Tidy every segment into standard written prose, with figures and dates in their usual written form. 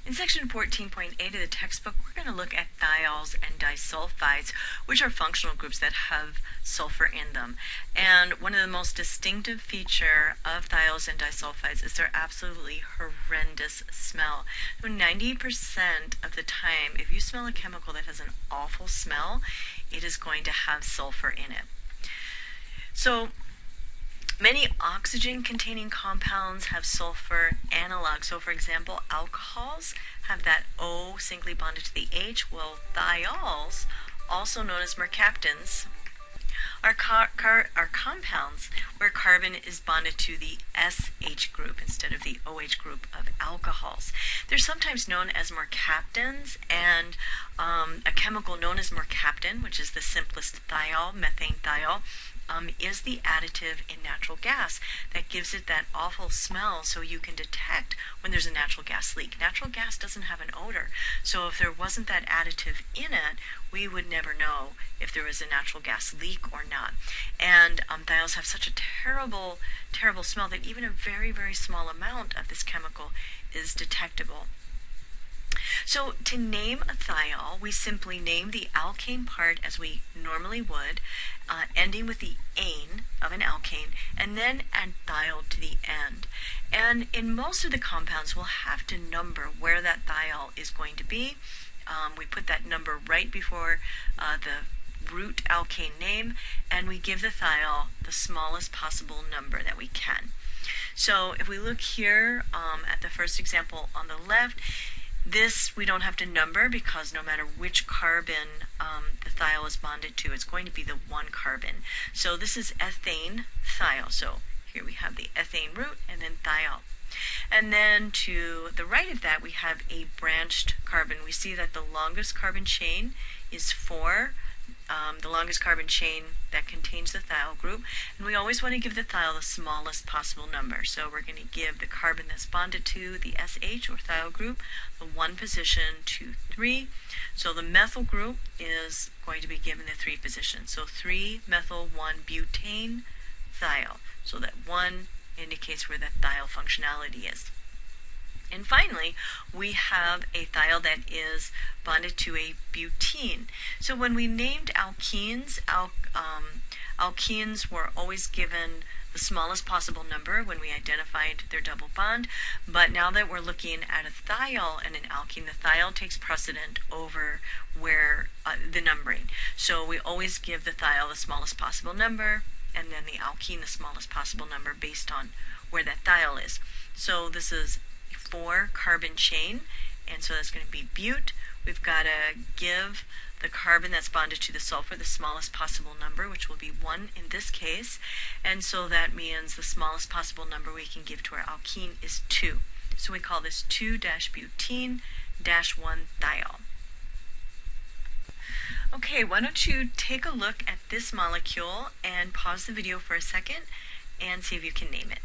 In section 14.8 of the textbook, we're going to look at thiols and disulfides, which are functional groups that have sulfur in them. And one of the most distinctive features of thiols and disulfides is their absolutely horrendous smell. So 90% of the time, if you smell a chemical that has an awful smell, it is going to have sulfur in it. So many oxygen-containing compounds have sulfur analogs. So, for example, alcohols have that O singly bonded to the H. Well, thiols, also known as mercaptans, are compounds where carbon is bonded to the SH group instead of the OH group of alcohols. They're sometimes known as mercaptans, and a chemical known as mercaptan, which is the simplest thiol, methane thiol, is the additive in natural gas that gives it that awful smell, so you can detect when there's a natural gas leak. Natural gas doesn't have an odor, so if there wasn't that additive in it, we would never know if there was a natural gas leak or not. And thiols have such a terrible, terrible smell that even a very, very small amount of this chemical is detectable. So to name a thiol, we simply name the alkane part as we normally would, ending with the ane of an alkane, and then add thiol to the end. And in most of the compounds, we'll have to number where that thiol is going to be. We put that number right before the root alkane name, and we give the thiol the smallest possible number that we can. So if we look here at the first example on the left, this we don't have to number because no matter which carbon the thiol is bonded to, it's going to be the one carbon. So this is ethane thiol. So here we have the ethane root and then thiol. And then to the right of that, we have a branched carbon. We see that the longest carbon chain is 4. The longest carbon chain that contains the thiol group, and we always want to give the thiol the smallest possible number. So we're going to give the carbon that's bonded to the SH or thiol group the 1 position, 2, 3. So the methyl group is going to be given the 3 position. So 3-methyl-1-butane thiol. So that 1 indicates where the thiol functionality is. And finally, we have a thiol that is bonded to a butene. So when we named alkenes, alkenes were always given the smallest possible number when we identified their double bond. But now that we're looking at a thiol and an alkene, the thiol takes precedent over where the numbering. So we always give the thiol the smallest possible number, and then the alkene the smallest possible number based on where that thiol is. So this is 4 carbon chain, and so that's going to be but. We've got to give the carbon that's bonded to the sulfur the smallest possible number, which will be 1 in this case, and so that means the smallest possible number we can give to our alkene is 2. So we call this 2-butene-1 thiol. Okay, why don't you take a look at this molecule and pause the video for a second and see if you can name it.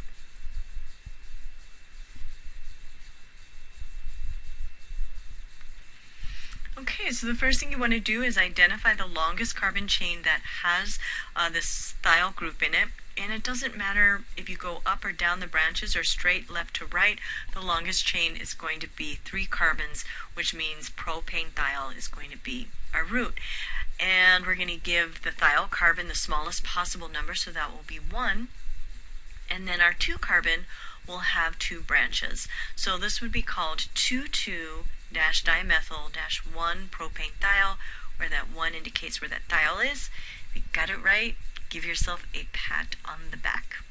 Okay, so the first thing you want to do is identify the longest carbon chain that has this thiol group in it. And it doesn't matter if you go up or down the branches or straight left to right, the longest chain is going to be 3 carbons, which means propane thiol is going to be our root. And we're going to give the thiol carbon the smallest possible number, so that will be 1. And then our 2 carbon will have 2 branches. So this would be called 2,2-dimethyl-1 propane thiol, where that 1 indicates where that thiol is. If you got it right, give yourself a pat on the back.